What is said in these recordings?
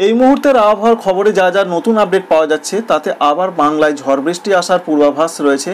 এই মুহূর্তের আবহাওয়ার খবরে যা যা নতুন আপডেট পাওয়া যাচ্ছে তাতে আবার বাংলায় ঝড় বৃষ্টি আসার পূর্বাভাস রয়েছে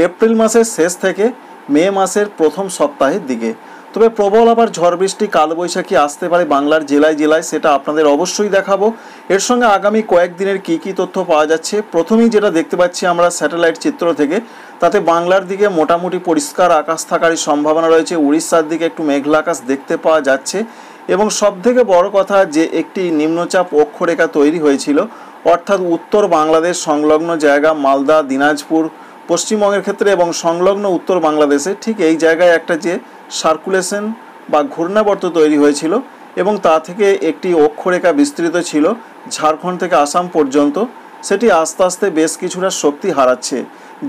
এপ্রিল মাসের শেষ থেকে মে মাসের প্রথম সপ্তাহের দিকে। তবে প্রবল আবার ঝড় বৃষ্টি কালবৈশাখী আসতে পারে বাংলার জেলায় জেলায়, সেটা আপনাদের অবশ্যই দেখাবো। এর সঙ্গে আগামী কয়েকদিনের কী তথ্য পাওয়া যাচ্ছে। প্রথমেই যেটা দেখতে পাচ্ছি আমরা স্যাটেলাইট চিত্র থেকে, তাতে বাংলার দিকে মোটামুটি পরিষ্কার আকাশ থাকারই সম্ভাবনা রয়েছে। উড়িষ্যার দিকে একটু মেঘলা আকাশ দেখতে পাওয়া যাচ্ছে এবং সবথেকে বড় কথা যে একটি নিম্নচাপ অক্ষরেখা তৈরি হয়েছিল, অর্থাৎ উত্তর বাংলাদেশ সংলগ্ন জায়গা মালদা, দিনাজপুর, পশ্চিমবঙ্গের ক্ষেত্রে এবং সংলগ্ন উত্তর বাংলাদেশে ঠিক এই জায়গায় একটা যে সার্কুলেশন বা ঘূর্ণাবর্ত তৈরি হয়েছিল এবং তা থেকে একটি অক্ষরেখা বিস্তৃত ছিল ঝাড়খণ্ড থেকে আসাম পর্যন্ত, সেটি আস্তে আস্তে বেশ কিছুটা শক্তি হারাচ্ছে,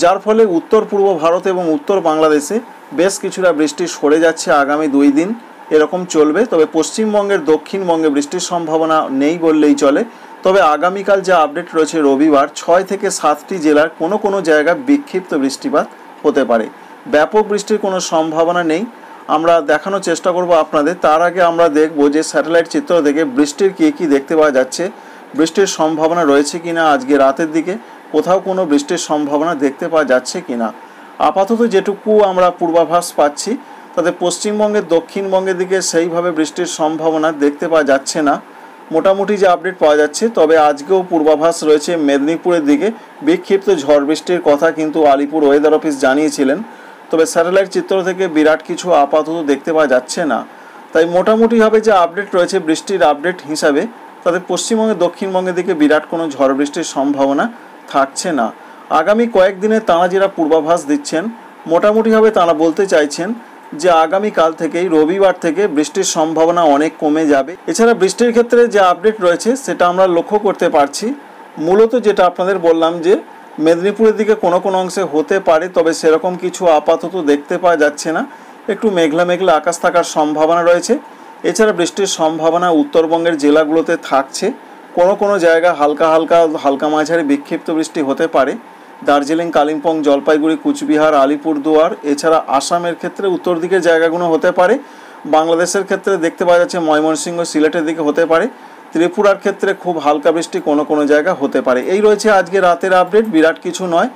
যার ফলে উত্তর পূর্ব ভারত এবং উত্তর বাংলাদেশে বেশ কিছুটা বৃষ্টি সরে যাচ্ছে। আগামী 2 দিন এরকম চলবে। তবে পশ্চিমবঙ্গের দক্ষিণবঙ্গে বৃষ্টির সম্ভাবনা নেই বললেই চলে। তবে আগামীকাল যা আপডেট রয়েছে রবিবার 6 থেকে 7টি জেলার কোনো জায়গায় বিক্ষিপ্ত বৃষ্টিপাত হতে পারে। ব্যাপক বৃষ্টির কোনো সম্ভাবনা নেই, আমরা দেখানোর চেষ্টা করব আপনাদের। তার আগে আমরা দেখব যে স্যাটেলাইট চিত্র থেকে বৃষ্টির কী দেখতে পাওয়া যাচ্ছে, বৃষ্টির সম্ভাবনা রয়েছে কিনা, আজকে রাতের দিকে কোথাও কোনো বৃষ্টির সম্ভাবনা দেখতে পাওয়া যাচ্ছে কিনা। আপাতত যেটুকু আমরা পূর্বাভাস পাচ্ছি তাতে পশ্চিমবঙ্গের দক্ষিণবঙ্গের দিকে সেইভাবে বৃষ্টির সম্ভাবনা দেখতে পাওয়া যাচ্ছে না, মোটামুটি যে আপডেট পাওয়া যাচ্ছে। তবে আজকেও পূর্বাভাস রয়েছে মেদিনীপুরের দিকে বিক্ষিপ্ত ঝড় বৃষ্টির কথা কিন্তু আলিপুর ওয়েদার অফিস জানিয়েছিলেন। তবে স্যাটেলাইট চিত্র থেকে বিরাট কিছু আপাতত দেখতে পাওয়া যাচ্ছে না। তাই মোটামুটিভাবে যে আপডেট রয়েছে বৃষ্টির আপডেট হিসাবে, তাতে পশ্চিমবঙ্গের দক্ষিণবঙ্গের দিকে বিরাট কোনো ঝড় বৃষ্টির সম্ভাবনা থাকছে না। আগামী কয়েকদিনে তাঁরা যেটা পূর্বাভাস দিচ্ছেন, মোটামুটিভাবে তাঁরা বলতে চাইছেন যে আগামীকাল থেকেই রবিবার থেকে বৃষ্টির সম্ভাবনা অনেক কমে যাবে। এছাড়া বৃষ্টির ক্ষেত্রে যে আপডেট রয়েছে সেটা আমরা লক্ষ্য করতে পারছি, মূলত যেটা আপনাদের বললাম যে মেদিনীপুরের দিকে কোনো অংশে হতে পারে, তবে সেরকম কিছু আপাতত দেখতে পাওয়া যাচ্ছে না। একটু মেঘলা মেঘলা আকাশ থাকার সম্ভাবনা রয়েছে। এছাড়া বৃষ্টির সম্ভাবনা উত্তরবঙ্গের জেলাগুলোতে থাকছে। কোনো জায়গা হালকা মাঝারি বিক্ষিপ্ত বৃষ্টি হতে পারে। দার্জিলিং, কালিম্পং, জলপাইগুড়ি, কুচবিহার, আলিপুরদুয়ার, এছাড়া আসামের ক্ষেত্রে উত্তর দিকের জায়গাগুলো হতে পারে। বাংলাদেশের ক্ষেত্রে দেখতে পাওয়া যাচ্ছে ময়মনসিংহ, সিলেটের দিকে হতে পারে। ত্রিপুরার ক্ষেত্রে খুব হালকা বৃষ্টি কোনো জায়গা হতে পারে। এই রয়েছে আজকে রাতের আপডেট, বিরাট কিছু নয়।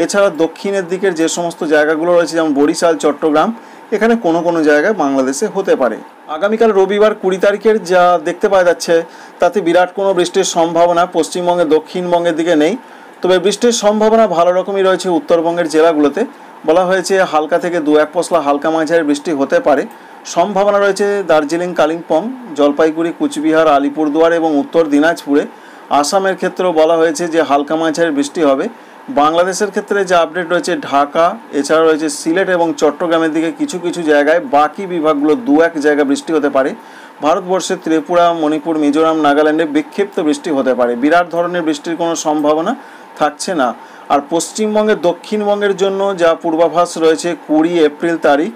এছাড়া দক্ষিণের দিকের যে সমস্ত জায়গাগুলো রয়েছে যেমন বরিশাল, চট্টগ্রাম, এখানে কোনো জায়গায় বাংলাদেশে হতে পারে। আগামীকাল রবিবার 20 তারিখের যা দেখতে পাওয়া যাচ্ছে তাতে বিরাট কোনো বৃষ্টির সম্ভাবনা পশ্চিমবঙ্গে দক্ষিণবঙ্গের দিকে নেই। তবে বৃষ্টির সম্ভাবনা ভালো রকমই রয়েছে উত্তরবঙ্গের জেলাগুলোতে। বলা হয়েছে হালকা থেকে 2-1 পশলা হালকা মাঝারি বৃষ্টি হতে পারে। সম্ভাবনা রয়েছে দার্জিলিং, কালিম্পং, জলপাইগুড়ি, কুচবিহার, আলিপুরদুয়ার এবং উত্তর দিনাজপুরে। আসামের ক্ষেত্রেও বলা হয়েছে যে হালকা মাঝারি বৃষ্টি হবে। বাংলাদেশের ক্ষেত্রে যে আপডেট রয়েছে ঢাকা, এছাড়া রয়েছে সিলেট এবং চট্টগ্রামের দিকে কিছু জায়গায়, বাকি বিভাগগুলো 2-1 জায়গা বৃষ্টি হতে পারে। ভারতবর্ষের ত্রিপুরা, মণিপুর, মিজোরাম, নাগাল্যান্ডে বিক্ষিপ্ত বৃষ্টি হতে পারে। বিরাট ধরনের বৃষ্টির কোনো সম্ভাবনা থাকছে না। আর পশ্চিমবঙ্গের দক্ষিণবঙ্গের জন্য যা পূর্বাভাস রয়েছে 20 এপ্রিল তারিখ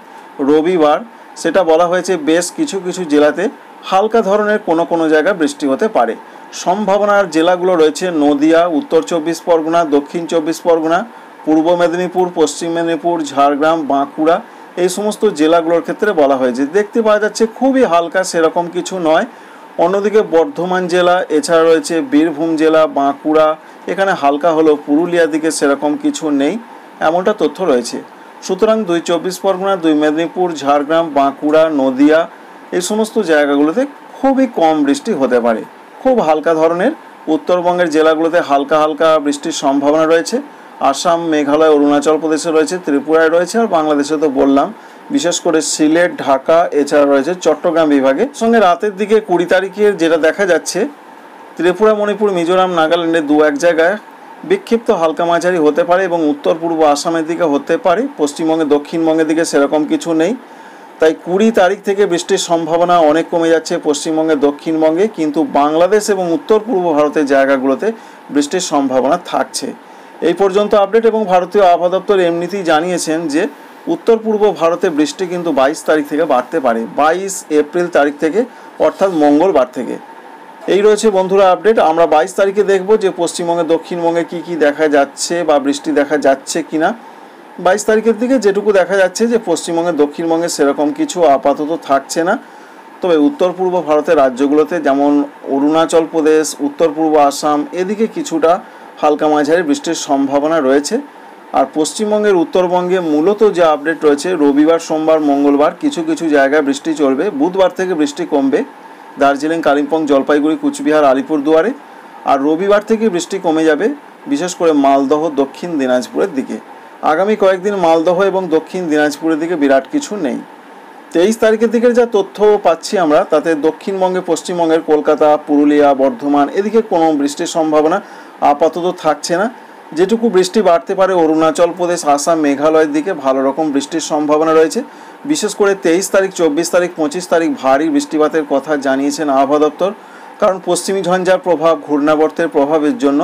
রবিবার, সেটা বলা হয়েছে বেশ কিছু জেলাতে হালকা ধরনের কোনো জায়গায় বৃষ্টি হতে পারে। সম্ভাবনার জেলাগুলো রয়েছে নদিয়া, উত্তর 24 পরগনা, দক্ষিণ 24 পরগনা, পূর্ব মেদিনীপুর, পশ্চিম মেদিনীপুর, ঝাড়গ্রাম, বাঁকুড়া, এই সমস্ত জেলাগুলোর ক্ষেত্রে বলা হয়েছে। দেখতে পাওয়া যাচ্ছে খুবই হালকা, সেরকম কিছু নয়। অন্যদিকে বর্ধমান জেলা, এছাড়া রয়েছে বীরভূম জেলা, বাঁকুড়া, এখানে হালকা হলেও পুরুলিয়ার দিকে সেরকম কিছু নেই, এমনটা তথ্য রয়েছে। সুতরাং 2 24 পরগনা, 2 মেদিনীপুর, ঝাড়গ্রাম, বাঁকুড়া, নদিয়া, এই সমস্ত জায়গাগুলোতে খুবই কম বৃষ্টি হতে পারে। খুব হালকা ধরনের উত্তরবঙ্গের জেলাগুলোতে হালকা বৃষ্টির সম্ভাবনা রয়েছে। আসাম, মেঘালয়, অরুণাচল প্রদেশে রয়েছে, ত্রিপুরায় রয়েছে, আর বাংলাদেশে তো বললাম, বিশেষ করে সিলেট, ঢাকা, এছাড়া রয়েছে চট্টগ্রাম বিভাগে। সঙ্গে রাতের দিকে 20 তারিখের যেটা দেখা যাচ্ছে, ত্রিপুরা, মণিপুর, মিজোরাম, নাগাল্যান্ডে 2-1 জায়গায় বিক্ষিপ্ত হালকা মাঝারি হতে পারে এবং উত্তর পূর্ব আসামের দিকে হতে পারে। পশ্চিমবঙ্গে দক্ষিণবঙ্গের দিকে সেরকম কিছু নেই। তাই 20 তারিখ থেকে বৃষ্টির সম্ভাবনা অনেক কমে যাচ্ছে পশ্চিমবঙ্গে দক্ষিণবঙ্গে, কিন্তু বাংলাদেশ এবং উত্তর পূর্ব ভারতের জায়গাগুলোতে বৃষ্টির সম্ভাবনা থাকছে। এই পর্যন্ত আপডেট। এবং ভারতীয় আবহাওয়া দপ্তর এমনিতেই জানিয়েছেন যে উত্তর পূর্ব ভারতে বৃষ্টি কিন্তু 22 তারিখ থেকে বাড়তে পারে, 22 এপ্রিল তারিখ থেকে, অর্থাৎ মঙ্গলবার থেকে। এই রয়েছে বন্ধুরা আপডেট। আমরা 22 তারিখে দেখব যে পশ্চিমবঙ্গে দক্ষিণবঙ্গে কী দেখা যাচ্ছে বা বৃষ্টি দেখা যাচ্ছে কিনা। 22 তারিখের দিকে যেটুকু দেখা যাচ্ছে যে পশ্চিমবঙ্গে দক্ষিণবঙ্গে সেরকম কিছু আপাতত থাকছে না। তবে উত্তর পূর্ব ভারতের রাজ্যগুলোতে যেমন অরুণাচল প্রদেশ, উত্তর পূর্ব আসাম এদিকে কিছুটা হালকা মাঝারি বৃষ্টির সম্ভাবনা রয়েছে। আর পশ্চিমবঙ্গের উত্তরবঙ্গে মূলত যে আপডেট রয়েছে, রবিবার, সোমবার, মঙ্গলবার কিছু কিছু জায়গায় বৃষ্টি চলবে। বুধবার থেকে বৃষ্টি কমবে দার্জিলিং, কালিম্পং, জলপাইগুড়ি, কুচবিহার, আলিপুরদুয়ারে। আর রবিবার থেকে বৃষ্টি কমে যাবে বিশেষ করে মালদহ, দক্ষিণ দিনাজপুরের দিকে। আগামী কয়েকদিন মালদহ এবং দক্ষিণ দিনাজপুরের দিকে বিরাট কিছু নেই। 23 তারিখের দিকের যা তথ্য পাচ্ছি আমরা, তাতে দক্ষিণবঙ্গে, পশ্চিমবঙ্গের কলকাতা, পুরুলিয়া, বর্ধমান এদিকে কোনো বৃষ্টির সম্ভাবনা আপাতত থাকছে না। যেটুকু বৃষ্টি বাড়তে পারে অরুণাচল প্রদেশ, আসাম, মেঘালয়ের দিকে ভালো রকম বৃষ্টির সম্ভাবনা রয়েছে। বিশেষ করে 23 তারিখ, 24 তারিখ, 25 তারিখ ভারী বৃষ্টিপাতের কথা জানিয়েছেন আবহাওয়া দপ্তর। কারণ পশ্চিমী ঝঞ্ঝার প্রভাব, ঘূর্ণাবর্তের প্রভাবের জন্য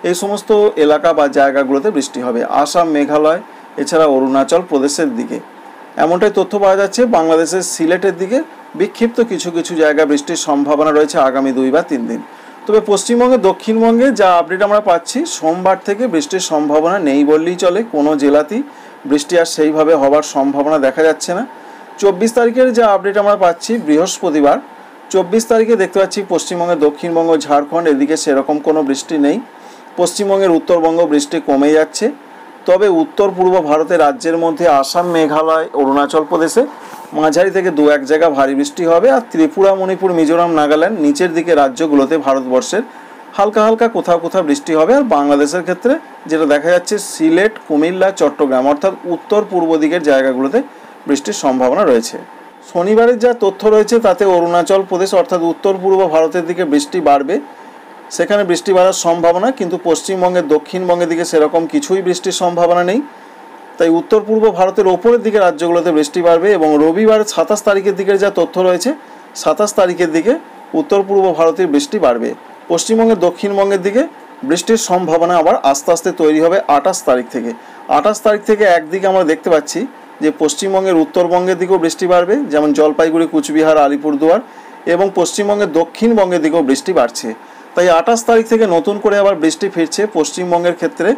এই সমস্ত এলাকা বা জায়গাগুলোতে বৃষ্টি হবে, আসাম, মেঘালয় এছাড়া অরুণাচল প্রদেশের দিকে। এমনটাই তথ্য পাওয়া যাচ্ছে। বাংলাদেশের সিলেটের দিকে বিক্ষিপ্ত কিছু কিছু জায়গা বৃষ্টির সম্ভাবনা রয়েছে আগামী 2 বা 3 দিন। তবে পশ্চিমবঙ্গে, দক্ষিণবঙ্গে যা আপডেট আমরা পাচ্ছি, সোমবার থেকে বৃষ্টির সম্ভাবনা নেই বললেই চলে। কোনো জেলাতেই বৃষ্টি আর সেইভাবে হওয়ার সম্ভাবনা দেখা যাচ্ছে না। 24 তারিখের যা আপডেট আমরা পাচ্ছি, বৃহস্পতিবার 24 তারিখে দেখতে পাচ্ছি পশ্চিমবঙ্গে, দক্ষিণবঙ্গ, ঝাড়খণ্ড এদিকে সেরকম কোনো বৃষ্টি নেই। পশ্চিমবঙ্গের উত্তরবঙ্গ বৃষ্টি কমে যাচ্ছে। তবে উত্তর পূর্ব ভারতের রাজ্যের মধ্যে আসাম, মেঘালয়, অরুণাচল প্রদেশে মাঝারি থেকে 2-1 জায়গা ভারী বৃষ্টি হবে। আর ত্রিপুরা, মণিপুর, মিজোরাম, নাগাল্যান্ড নিচের দিকে রাজ্যগুলোতে ভারতবর্ষের হালকা হালকা কোথাও কোথাও বৃষ্টি হবে। আর বাংলাদেশের ক্ষেত্রে যেটা দেখা যাচ্ছে, সিলেট, কুমিল্লা, চট্টগ্রাম অর্থাৎ উত্তর পূর্ব দিকের জায়গাগুলোতে বৃষ্টির সম্ভাবনা রয়েছে। শনিবারের যা তথ্য রয়েছে তাতে অরুণাচল প্রদেশ অর্থাৎ উত্তর পূর্ব ভারতের দিকে বৃষ্টি বাড়বে, সেখানে বৃষ্টি বাড়ার সম্ভাবনা। কিন্তু পশ্চিমবঙ্গের, দক্ষিণবঙ্গের দিকে সেরকম কিছুই বৃষ্টির সম্ভাবনা নেই। তাই উত্তর পূর্ব ভারতের ওপরের দিকে রাজ্যগুলোতে বৃষ্টি বাড়বে। এবং রবিবার 27 তারিখের দিকের যা তথ্য রয়েছে, 27 তারিখের দিকে উত্তর পূর্ব ভারতের বৃষ্টি বাড়বে। পশ্চিমবঙ্গের, দক্ষিণবঙ্গের দিকে বৃষ্টির সম্ভাবনা আবার আস্তে আস্তে তৈরি হবে 28 তারিখ থেকে। 28 তারিখ থেকে একদিকে আমরা দেখতে পাচ্ছি যে পশ্চিমবঙ্গের উত্তরবঙ্গের দিকেও বৃষ্টি বাড়বে, যেমন জলপাইগুড়ি, কুচবিহার, আলিপুরদুয়ার, এবং পশ্চিমবঙ্গের দক্ষিণবঙ্গের দিকেও বৃষ্টি বাড়ছে। তাই 28 তারিখ থেকে নতুন করে আবার বৃষ্টি ফিরছে পশ্চিমবঙ্গের ক্ষেত্রে।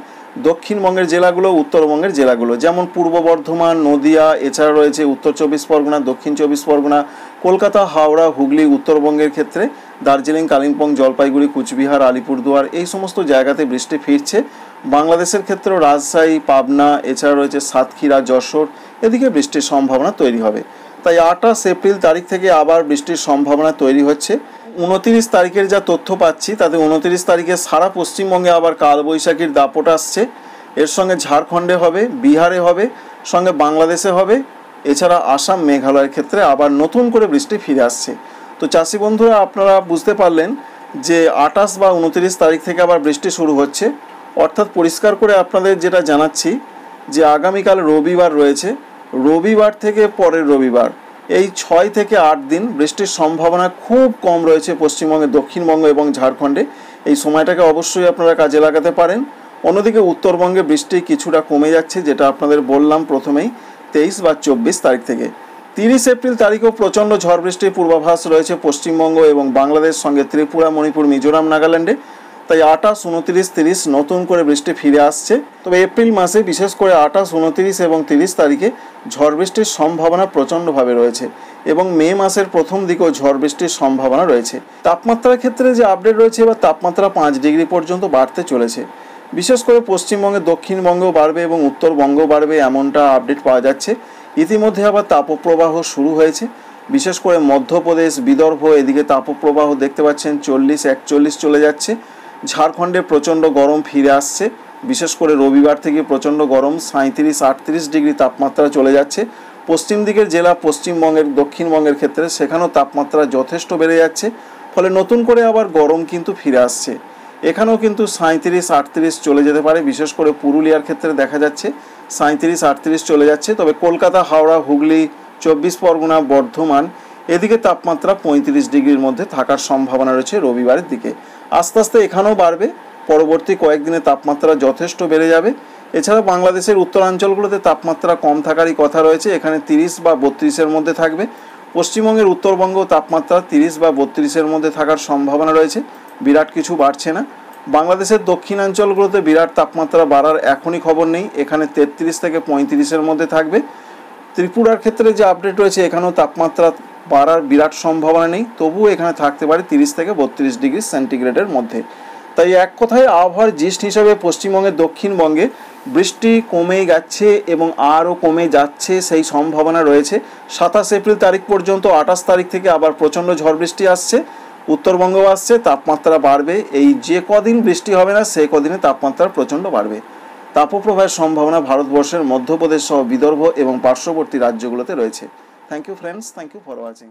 দক্ষিণবঙ্গের জেলাগুলো, উত্তরবঙ্গের জেলাগুলো যেমন পূর্ব বর্ধমান, নদিয়া, এছাড়া রয়েছে উত্তর 24 পরগনা, দক্ষিণ 24 পরগনা, কলকাতা, হাওড়া, হুগলি। উত্তরবঙ্গের ক্ষেত্রে দার্জিলিং, কালিম্পং, জলপাইগুড়ি, কুচবিহার, আলিপুরদুয়ার এই সমস্ত জায়গাতে বৃষ্টি ফিরছে। বাংলাদেশের ক্ষেত্রেও রাজশাহী, পাবনা, এছাড়া রয়েছে সাতক্ষীরা, যশোর এদিকে বৃষ্টির সম্ভাবনা তৈরি হবে। তাই 28 এপ্রিল তারিখ থেকে আবার বৃষ্টির সম্ভাবনা তৈরি হচ্ছে। 29 তারিখের যা তথ্য পাচ্ছি তাতে 29 তারিখে সারা পশ্চিমবঙ্গে আবার কালবৈশাখীর দাপট আসছে। এর সঙ্গে ঝাড়খণ্ডে হবে, বিহারে হবে, সঙ্গে বাংলাদেশে হবে, এছাড়া আসাম, মেঘালয়ের ক্ষেত্রে আবার নতুন করে বৃষ্টি ফিরে আসছে। তো চাষি বন্ধুরা, আপনারা বুঝতে পারলেন যে 28 বা 29 তারিখ থেকে আবার বৃষ্টি শুরু হচ্ছে। অর্থাৎ পরিষ্কার করে আপনাদের যেটা জানাচ্ছি যে আগামীকাল রবিবার রয়েছে, রবিবার থেকে পরের রবিবার এই 6 থেকে 8 দিন বৃষ্টির সম্ভাবনা খুব কম রয়েছে পশ্চিমবঙ্গে, দক্ষিণবঙ্গ এবং ঝাড়খণ্ডে। এই সময়টাকে অবশ্যই আপনারা কাজে লাগাতে পারেন। অন্যদিকে উত্তরবঙ্গে বৃষ্টি কিছুটা কমে যাচ্ছে, যেটা আপনাদের বললাম প্রথমেই 23 বা 24 তারিখ থেকে। 30 এপ্রিল তারিখেও প্রচণ্ড ঝড় বৃষ্টির পূর্বাভাস রয়েছে পশ্চিমবঙ্গ এবং বাংলাদেশ, সঙ্গে ত্রিপুরা, মণিপুর, মিজোরাম, নাগাল্যান্ডে। তাই 28, 29, 30 নতুন করে বৃষ্টি ফিরে আসছে। তবে এপ্রিল মাসে বিশেষ করে 28, 29 এবং 30 তারিখে ঝড় বৃষ্টির সম্ভাবনা প্রচণ্ডভাবে রয়েছে এবং মে মাসের প্রথম দিকেও ঝড় বৃষ্টির সম্ভাবনা রয়েছে। তাপমাত্রার ক্ষেত্রে যে আপডেট রয়েছে, এবার তাপমাত্রা 5 ডিগ্রি পর্যন্ত বাড়তে চলেছে। বিশেষ করে পশ্চিমবঙ্গে, দক্ষিণবঙ্গেও বাড়বে এবং উত্তরবঙ্গও বাড়বে, এমনটা আপডেট পাওয়া যাচ্ছে। ইতিমধ্যে আবার তাপপ্রবাহ শুরু হয়েছে। বিশেষ করে মধ্যপ্রদেশ, বিদর্ভ এদিকে তাপপ্রবাহ দেখতে পাচ্ছেন 40, 41 চলে যাচ্ছে। ঝাড়খণ্ডে প্রচণ্ড গরম ফিরে আসছে। বিশেষ করে রবিবার থেকে প্রচণ্ড গরম, 37, 38 ডিগ্রি তাপমাত্রা চলে যাচ্ছে। পশ্চিম দিকের জেলা, পশ্চিমবঙ্গের, দক্ষিণবঙ্গের ক্ষেত্রে সেখানেও তাপমাত্রা যথেষ্ট বেড়ে যাচ্ছে। ফলে নতুন করে আবার গরম কিন্তু ফিরে আসছে। এখানেও কিন্তু 37, 38 চলে যেতে পারে। বিশেষ করে পুরুলিয়ার ক্ষেত্রে দেখা যাচ্ছে 37, 38 চলে যাচ্ছে। তবে কলকাতা, হাওড়া, হুগলি, 24 পরগনা, বর্ধমান এদিকে তাপমাত্রা 35 ডিগ্রির মধ্যে থাকার সম্ভাবনা রয়েছে রবিবারের দিকে। আস্তে আস্তে এখানেও বাড়বে, পরবর্তী কয়েকদিনে তাপমাত্রা যথেষ্ট বেড়ে যাবে। এছাড়া বাংলাদেশের উত্তরাঞ্চলগুলোতে তাপমাত্রা কম থাকারই কথা রয়েছে, এখানে 30 বা 32-এর মধ্যে থাকবে। পশ্চিমবঙ্গের উত্তরবঙ্গ তাপমাত্রা 30 বা 32-এর মধ্যে থাকার সম্ভাবনা রয়েছে, বিরাট কিছু বাড়ছে না। বাংলাদেশের দক্ষিণাঞ্চলগুলোতে বিরাট তাপমাত্রা বাড়ার এখনই খবর নেই, এখানে 33 থেকে 35-এর মধ্যে থাকবে। ত্রিপুরার ক্ষেত্রে যে আপডেট রয়েছে, এখানেও তাপমাত্রা বাড়ার বিরাট সম্ভাবনা নেই, তবুও এখানে থাকতে পারে 30 থেকে 32 ডিগ্রি সেন্টিগ্রেডের মধ্যে। তাই এক কথায় আবহাওয়ার জিস্ট হিসাবে পশ্চিমবঙ্গের দক্ষিণবঙ্গে বৃষ্টি কমে যাচ্ছে এবং আরও কমে যাচ্ছে সেই সম্ভাবনা রয়েছে। 27 এপ্রিল তারিখ পর্যন্ত, 28 তারিখ থেকে আবার প্রচণ্ড ঝড় বৃষ্টি আসছে, উত্তরবঙ্গও আসছে, তাপমাত্রা বাড়বে। এই যে কদিন বৃষ্টি হবে না সেই কদিনে তাপমাত্রা প্রচণ্ড বাড়বে। তাপপ্রবাহের সম্ভাবনা ভারতবর্ষের মধ্যপ্রদেশ সহ বিদর্ভ এবং পার্শ্ববর্তী রাজ্যগুলোতে রয়েছে। Thank you friends, thank you for watching.